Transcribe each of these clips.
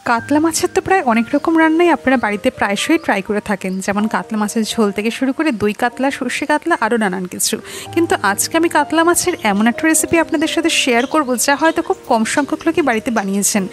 কাতলা মাছের তো প্রায় অনেক রকম রান্নাই আপনারা বাড়িতে প্রায়শই ট্রাই করে থাকেন, যেমন কাতলা মাছের ঝোল থেকে শুরু করে দই কাতলা, সর্ষে কাতলা, আরও নানান কিছু। কিন্তু আজকে আমি কাতলা মাছের এমন একটা রেসিপি আপনাদের সাথে শেয়ার করব যা হয়তো খুব কম সংখ্যক লোকই বাড়িতে বানিয়েছেন।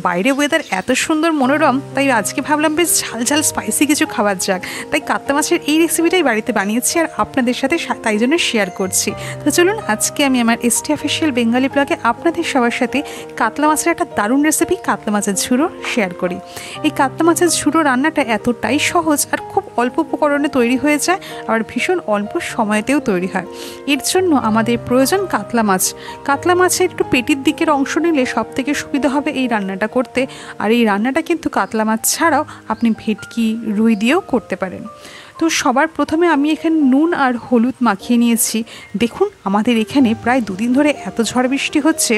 বাইরে ওয়েদার এত সুন্দর মনোরম, তাই আজকে ভাবলাম বেশ ঝাল ঝাল স্পাইসি কিছু খাবার যাক, তাই কাতলা মাছের এই রেসিপিটাই বাড়িতে বানিয়েছি আর আপনাদের সাথে তাই জন্য শেয়ার করছি। তো চলুন আজকে আমি আমার এসটি অফিসিয়াল বেঙ্গলি ব্লগে আপনাদের সবার সাথে কাতলা মাছের একটা দারুণ রেসিপি কাতলা মাছের ঝুড়ো শেয়ার করি। এই কাতলা মাছের ঝুড়ো রান্নাটা এতটাই সহজ আর খুব অল্প উপকরণে তৈরি হয়ে যায়, আর ভীষণ অল্প সময়তেও তৈরি হয়। এর জন্য আমাদের প্রয়োজন কাতলা মাছ। কাতলা মাছের একটু পেটির দিকের অংশ নিলে সব থেকে সুবিধা হবে এই রান্নাটা করতে। আর এই রান্নাটা কিন্তু কাতলা মাছ ছাড়াও আপনি ভেটকি, রুই দিয়েও করতে পারেন। তো সবার প্রথমে আমি এখানে নুন আর হলুদ মাখিয়ে নিয়েছি। দেখুন আমাদের এখানে প্রায় দুদিন ধরে এত ঝড় বৃষ্টি হচ্ছে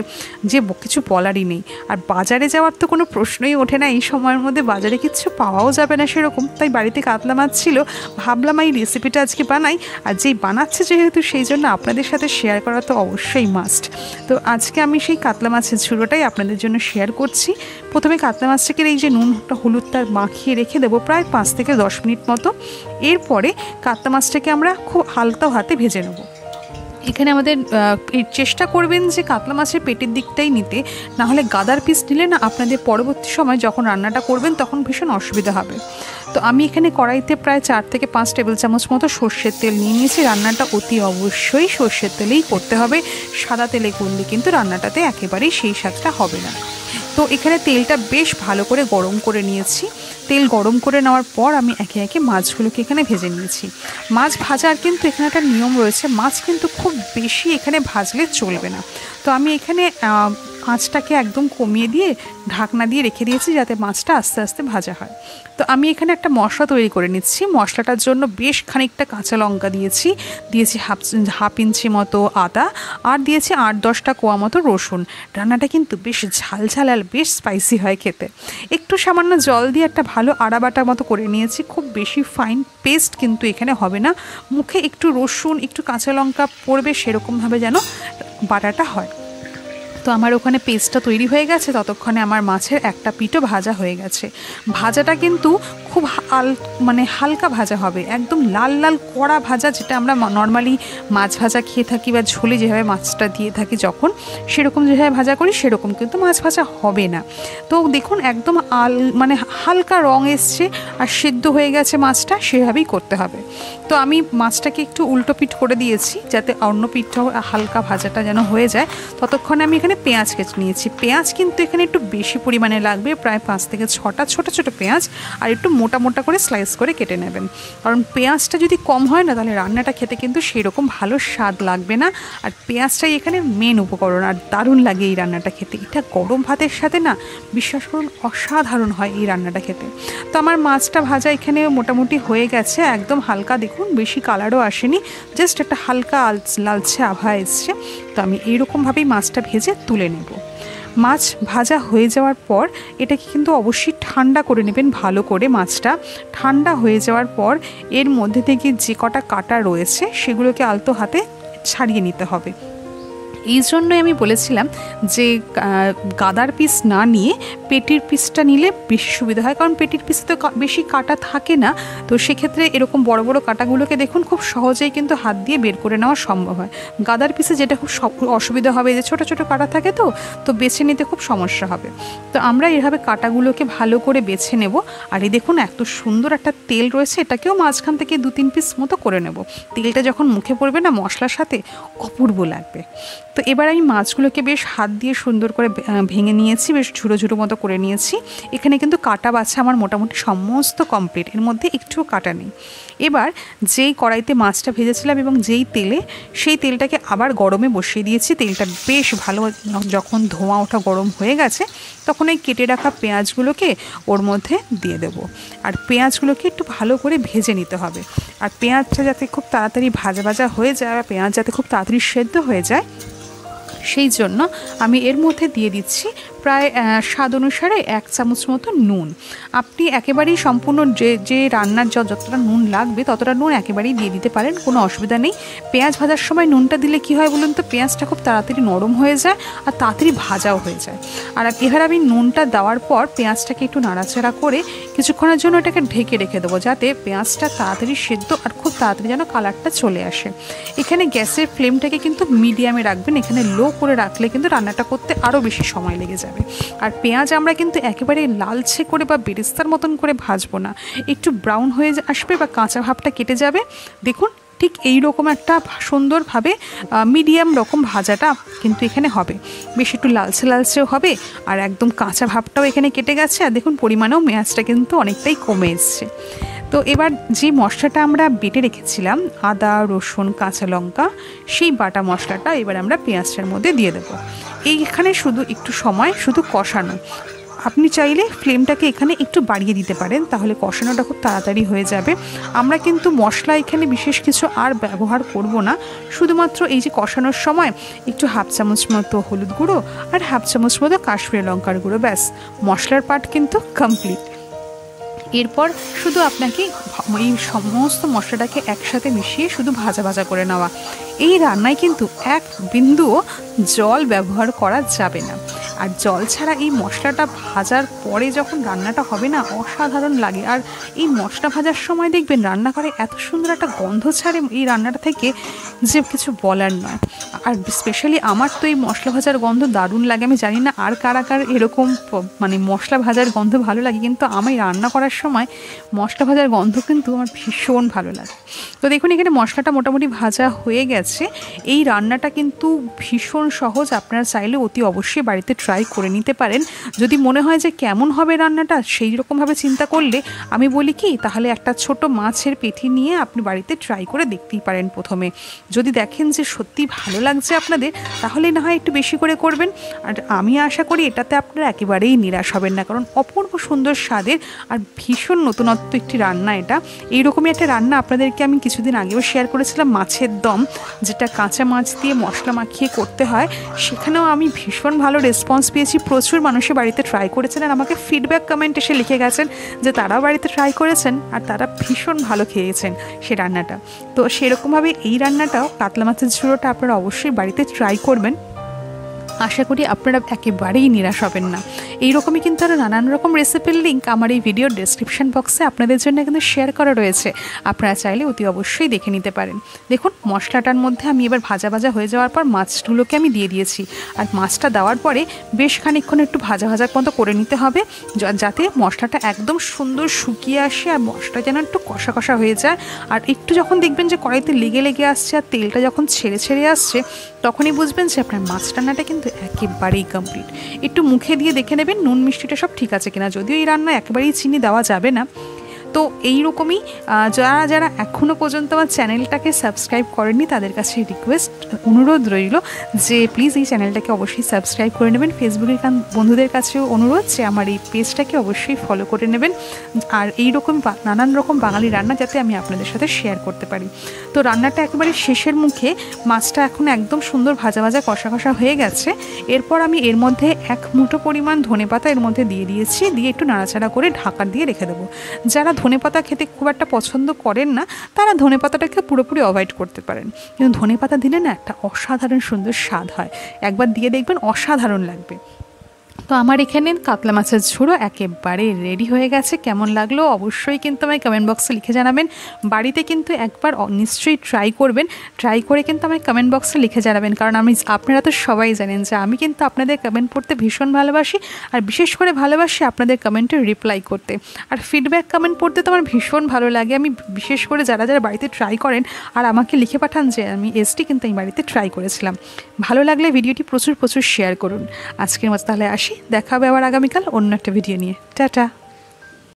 যে কিছু বলারই নেই। আর বাজারে যাওয়ার তো কোনো প্রশ্নই ওঠে না, এই সময়ের মধ্যে বাজারে কিছু পাওয়াও যাবে না সেরকম। তাই বাড়িতে কাতলা মাছ ছিল, ভাবলাম এই রেসিপিটা আজকে বানাই। আর যেই বানাচ্ছে যেহেতু, সেই জন্য আপনাদের সাথে শেয়ার করা তো অবশ্যই মাস্ট। তো আজকে আমি সেই কাতলা মাছের ঝুড়োটাই আপনাদের জন্য শেয়ার করছি। প্রথমে কাতলা মাছটাকে এই যে নুনটা হলুদটা মাখিয়ে রেখে দেবো প্রায় 5 থেকে 10 মিনিট মতো। এরপরে কাতলা মাছটাকে আমরা খুব হালকা হাতে ভেজে নেব। এখানে আমাদের চেষ্টা করবেন যে কাতলা মাছের পেটের দিকটাই নিতে, না হলে গাদার পিস নিলে না আপনাদের পরবর্তী সময় যখন রান্নাটা করবেন তখন ভীষণ অসুবিধা হবে। তো আমি এখানে কড়াইতে প্রায় 4 থেকে 5 টেবিল চামচ মতো সর্ষের তেল নিয়ে নিয়েছি। রান্নাটা অতি অবশ্যই সর্ষের তেলেই করতে হবে, সাদা তেলে করলে কিন্তু রান্নাটাতে একেবারেই সেই স্বাদটা হবে না। তো এখানে তেলটা বেশ ভালো করে গরম করে নিয়েছি। তেল গরম করে নেওয়ার পর আমি একে একে মাছগুলোকে এখানে ভেজে নিয়েছি। মাছ ভাজার কিন্তু এখানে একটা নিয়ম রয়েছে, মাছ কিন্তু খুব বেশি এখানে ভাজলে চলবে না। তো আমি এখানে আঁচটাকে একদম কমিয়ে দিয়ে ঢাকনা দিয়ে রেখে দিয়েছি যাতে মাছটা আস্তে আস্তে ভাজা হয়। তো আমি এখানে একটা মশলা তৈরি করে নিচ্ছি। মশলাটার জন্য বেশ খানিকটা কাঁচা লঙ্কা দিয়েছি, হাফ ইঞ্চি মতো আদা, আর দিয়েছি 8-10টা কোয়া মতো রসুন। রান্নাটা কিন্তু বেশ ঝাল ঝাল আর বেশ স্পাইসি হয় খেতে। একটু সামান্য জল দিয়ে একটা ভালো আড়া বাটার মতো করে নিয়েছি। খুব বেশি ফাইন পেস্ট কিন্তু এখানে হবে না, মুখে একটু রসুন একটু কাঁচা লঙ্কা পড়বে সেরকমভাবে যেন বাটাটা হয়। তো আমার ওখানে পেস্টটা তৈরি হয়ে গেছে, ততক্ষণে আমার মাছের একটা পিঠও ভাজা হয়ে গেছে। ভাজাটা কিন্তু খুব হালকা ভাজা হবে, একদম লাল লাল কড়া ভাজা, যেটা আমরা নর্মালি মাছ ভাজা খেয়ে থাকি বা ঝোলে যেভাবে মাছটা দিয়ে থাকি যখন, সেরকম যেভাবে ভাজা করি সেরকম কিন্তু মাছ ভাজা হবে না। তো দেখুন একদম হালকা রং এসছে আর সিদ্ধ হয়ে গেছে মাছটা, সেভাবেই করতে হবে। তো আমি মাছটাকে একটু উল্টো পিঠ করে দিয়েছি যাতে অন্য পিঠটাও হালকা ভাজাটা যেন হয়ে যায়। ততক্ষণে আমি এখানে পেঁয়াজ কেটে নিয়েছি। পেঁয়াজ কিন্তু এখানে একটু বেশি পরিমাণে লাগবে, প্রায় 5 থেকে 6টা ছোটো ছোটো পেঁয়াজ, আর একটু মোটা মোটা করে স্লাইস করে কেটে নেবেন। কারণ পেঁয়াজটা যদি কম হয় না তাহলে রান্নাটা খেতে কিন্তু সেরকম ভালো স্বাদ লাগবে না। আর পেঁয়াজটাই এখানে মেন উপকরণ, আর দারুণ লাগে এই রান্নাটা খেতে। এটা গরম ভাতের সাথে না বিশ্বাস করুন অসাধারণ হয় এই রান্নাটা খেতে। তো আমার মাছটা ভাজা এখানে মোটামুটি হয়ে গেছে, একদম হালকা, দেখুন বেশি কালারও আসেনি, জাস্ট একটা হালকা লালচে আভা এসছে। তো আমি এইরকমভাবেই মাছটা ভেজে তুলে নেব। মাছ ভাজা হয়ে যাওয়ার পর এটাকে কিন্তু অবশ্যই ঠান্ডা করে নেবেন ভালো করে। মাছটা ঠান্ডা হয়ে যাওয়ার পর এর মধ্যে থেকে যে কটা কাটা রয়েছে সেগুলোকে আলতো হাতে ছাড়িয়ে নিতে হবে। এই জন্যই আমি বলেছিলাম যে গাদার পিস না নিয়ে পেটির পিসটা নিলে বেশি সুবিধা হয়, কারণ পেটির পিসে তো বেশি কাটা থাকে না। তো সেক্ষেত্রে এরকম বড় বড় কাটাগুলোকে দেখুন খুব সহজেই কিন্তু হাত দিয়ে বের করে নেওয়া সম্ভব হয়। গাদার পিসে যেটা খুব অসুবিধা হবে, যে ছোটো ছোটো কাটা থাকে তো বেছে নিতে খুব সমস্যা হবে। তো আমরা এভাবে কাটাগুলোকে ভালো করে বেছে নেব। আর এই দেখুন এত সুন্দর একটা তেল রয়েছে, এটাকেও মাঝখান থেকে 2-3 পিস মতো করে নেব। তেলটা যখন মুখে পড়বে না মশলার সাথে, অপূর্ব লাগবে। তো এবার আমি মাছগুলোকে বেশ হাত দিয়ে সুন্দর করে ভেঙে নিয়েছি, বেশ ঝুড়ো ঝুড়ো মতো করে নিয়েছি। এখানে কিন্তু কাটা বাছা আমার মোটামুটি সমস্ত কমপ্লিট, এর মধ্যে একটুও কাটা নেই। এবার যেই কড়াইতে মাছটা ভেজেছিলাম এবং যেই তেলে, সেই তেলটাকে আবার গরমে বসিয়ে দিয়েছি। তেলটা বেশ ভালো যখন ধোঁয়া ওঠা গরম হয়ে গেছে, তখন এই কেটে রাখা পেঁয়াজগুলোকে ওর মধ্যে দিয়ে দেবো। আর পেঁয়াজগুলোকে একটু ভালো করে ভেজে নিতে হবে। আর পেঁয়াজটা যাতে খুব তাড়াতাড়ি ভাজা ভাজা হয়ে যায়, বা পেঁয়াজ যাতে খুব তাড়াতাড়ি সেদ্ধ হয়ে যায়, সেই জন্য আমি এর মধ্যে দিয়ে দিচ্ছি প্রায় স্বাদ অনুসারে 1 চামচ মতো নুন। আপনি একেবারেই সম্পূর্ণ যে রান্নার যতটা নুন লাগবে ততটা নুন একেবারেই দিয়ে দিতে পারেন, কোনো অসুবিধা নেই। পেঁয়াজ ভাজার সময় নুনটা দিলে কি হয় বলুন তো, পেঁয়াজটা খুব তাড়াতাড়ি নরম হয়ে যায় আর তাড়াতাড়ি ভাজাও হয়ে যায়। আর এবার আমি নুনটা দেওয়ার পর পেঁয়াজটাকে একটু নাড়াচাড়া করে কিছুক্ষণের জন্য এটাকে ঢেকে রেখে দেবো, যাতে পেঁয়াজটা তাড়াতাড়ি সেদ্ধ আর খুব তাড়াতাড়ি যেন কালারটা চলে আসে। এখানে গ্যাসের ফ্লেমটাকে কিন্তু মিডিয়ামে রাখবেন, এখানে লো করে রাখলে কিন্তু রান্নাটা করতে আরও বেশি সময় লেগে যাবে। আর পেঁয়াজ আমরা কিন্তু একেবারে লালচে করে বা বেরেস্তার মতন করে ভাজবো না, একটু ব্রাউন হয়ে আসবে বা কাঁচা ভাবটা কেটে যাবে। দেখুন ঠিক এই রকম একটা সুন্দরভাবে মিডিয়াম রকম ভাজাটা কিন্তু এখানে হবে, বেশ একটু লালচে লালচেও হবে আর একদম কাঁচা ভাবটাও এখানে কেটে গেছে। আর দেখুন পরিমাণেও পেঁয়াজটা কিন্তু অনেকটাই কমে এসছে। তো এবার যে মশলাটা আমরা বেটে রেখেছিলাম আদা রসুন কাঁচা লঙ্কা, সেই বাটা মশলাটা এবার আমরা পেঁয়াজটার মধ্যে দিয়ে দেবো। এইখানে শুধু একটু সময় শুধু কষানো, আপনি চাইলে ফ্লেমটাকে এখানে একটু বাড়িয়ে দিতে পারেন, তাহলে কষানোটা খুব তাড়াতাড়ি হয়ে যাবে। আমরা কিন্তু মশলা এখানে বিশেষ কিছু আর ব্যবহার করব না, শুধুমাত্র এই যে কষানোর সময় একটু 1/2 চামচ মতো হলুদ গুঁড়ো আর 1/2 চামচ মতো কাশ্মীরি লঙ্কার গুঁড়ো, ব্যাস মশলার পার্ট কিন্তু কমপ্লিট। এরপর শুধু আপনাকে এই সমস্ত মশলাটাকে একসাথে মিশিয়ে শুধু ভাজা ভাজা করে নেওয়া। এই রান্নায় কিন্তু এক বিন্দুও জল ব্যবহার করা যাবে না। আর জল ছাড়া এই মশলাটা ভাজার পরে যখন রান্নাটা হবে না, অসাধারণ লাগে। আর এই মশলা ভাজার সময় দেখবেন রান্নাঘরে এত সুন্দর একটা গন্ধ ছাড়ে এই রান্নাটা থেকে যে কিছু বলার নয়। আর স্পেশালি আমার তো এই মশলা ভাজার গন্ধ দারুণ লাগে। আমি জানি না আর কার এরকম মানে মশলা ভাজার গন্ধ ভালো লাগে, কিন্তু আমি রান্না করার সময় মশলা ভাজার গন্ধ কিন্তু আমার ভীষণ ভালো লাগে। তো দেখুন এখানে মশলাটা মোটামুটি ভাজা হয়ে গেছে। এই রান্নাটা কিন্তু ভীষণ সহজ, আপনারা চাইলে অতি অবশ্যই বাড়িতে ট্রাই করে নিতে পারেন। যদি মনে হয় যে কেমন হবে রান্নাটা সেই রকমভাবে চিন্তা করলে আমি বলি কি, তাহলে একটা ছোট মাছের পেটি নিয়ে আপনি বাড়িতে ট্রাই করে দেখতেই পারেন প্রথমে। যদি দেখেন যে সত্যি ভালো লাগছে আপনাদের, তাহলে না হয় একটু বেশি করে করবেন। আর আমি আশা করি এটাতে আপনারা একেবারেই নিরাশ হবেন না, কারণ অপূর্ব সুন্দর স্বাদের আর ভীষণ নতুনত্ব একটি রান্না এটা। এইরকমই একটা রান্না আপনাদেরকে আমি কিছুদিন আগেও শেয়ার করেছিলাম, মাছের দম, যেটা কাঁচা মাছ দিয়ে মশলা মাখিয়ে করতে হয়। সেখানেও আমি ভীষণ ভালো রেসপন্স পেয়েছি, প্রচুর মানুষের বাড়িতে ট্রাই করেছেন আর আমাকে ফিডব্যাক কমেন্ট এসে লিখে গেছেন যে তারাও বাড়িতে ট্রাই করেছেন আর তারা ভীষণ ভালো খেয়েছেন সে রান্নাটা। তো সেরকমভাবে এই রান্নাটাও কাতলা মাছের ঝুড়োটা আপনারা অবশ্যই বাড়িতে ট্রাই করবেন। আশা করি আপনারা একেবারেই নিরাশ হবেন না। এইরকমই কিন্তু আরও নানান রকম রেসিপির লিঙ্ক আমার এই ভিডিওর ডেসক্রিপশন বক্সে আপনাদের জন্য কিন্তু শেয়ার করা রয়েছে, আপনারা চাইলে অতি অবশ্যই দেখে নিতে পারেন। দেখুন মশলাটার মধ্যে আমি এবার ভাজা ভাজা হয়ে যাওয়ার পর মাছগুলোকে আমি দিয়ে দিয়েছি। আর মাছটা দেওয়ার পরে বেশ খানিকক্ষণ একটু ভাজা ভাজা মতো করে নিতে হবে, যাতে মশলাটা একদম সুন্দর শুকিয়ে আসে আর মশলা যেন একটু কষা কষা হয়ে যায়। আর একটু যখন দেখবেন যে কড়াইতে লেগে লেগে আসছে আর তেলটা যখন ছেড়ে ছেড়ে আসছে, তখনই বুঝবেন যে আপনার মাছ রান্নাটা কিন্তু একেবারেই কমপ্লিট। একটু মুখে দিয়ে দেখে নেবেন নুন মিষ্টিটা সব ঠিক আছে কিনা, যদিও এই রান্না একেবারেই চিনি দেওয়া যাবে না। তো এইরকমই যারা যারা এখনও পর্যন্ত আমার চ্যানেলটাকে সাবস্ক্রাইব করেননি তাদের কাছে রিকোয়েস্ট, অনুরোধ রইল যে প্লিজ এই চ্যানেলটাকে অবশ্যই সাবস্ক্রাইব করে নেবেন। ফেসবুকের বন্ধুদের কাছেও অনুরোধ যে আমার এই পেজটাকে অবশ্যই ফলো করে নেবেন। আর এইরকম নানান রকম বাঙালি রান্না যাতে আমি আপনাদের সাথে শেয়ার করতে পারি। তো রান্নাটা একেবারে শেষের মুখে, মাছটা এখন একদম সুন্দর ভাজা ভাজা কষা কষা হয়ে গেছে। এরপর আমি এর মধ্যে 1 মুঠো পরিমাণ ধনেপাতা এর মধ্যে দিয়ে দিয়েছি, দিয়ে একটু নাড়াচাড়া করে ঢাকা দিয়ে রেখে দেবো। যারা ধনেপাতা খেতে খুব একটা পছন্দ করেন না তারা ধনেপাতাটাকে পুরোপুরি অ্যাভয়েড করতে পারেন, কিন্তু ধনেপাতা দিলে না একটা অসাধারণ সুন্দর স্বাদ হয়। একবার দিয়ে দেখবেন অসাধারণ লাগবে। তো আমার এখানে কাতলা মাছের ঝুড়ো একেবারে রেডি হয়ে গেছে। কেমন লাগলো অবশ্যই কিন্তু আমায় কমেন্ট বক্সে লিখে জানাবেন। বাড়িতে কিন্তু একবার নিশ্চয়ই ট্রাই করবেন, ট্রাই করে কিন্তু আমায় কমেন্ট বক্সে লিখে জানাবেন, কারণ আপনারা তো সবাই জানেন যে আমি কিন্তু আপনাদের কমেন্ট পড়তে ভীষণ ভালোবাসি, আর বিশেষ করে ভালোবাসি আপনাদের কমেন্টে রিপ্লাই করতে। আর ফিডব্যাক কমেন্ট পড়তে তো আমার ভীষণ ভালো লাগে। আমি বিশেষ করে যারা যারা বাড়িতে ট্রাই করেন আর আমাকে লিখে পাঠান যে আমি এসটি কিন্তু এই বাড়িতে ট্রাই করেছিলাম। ভালো লাগলে ভিডিওটি প্রচুর প্রচুর শেয়ার করুন। আজকের মতো তাহলে আসি, দেখা হবে আবার আগামীকাল অন্য একটা ভিডিও নিয়ে। টাটা।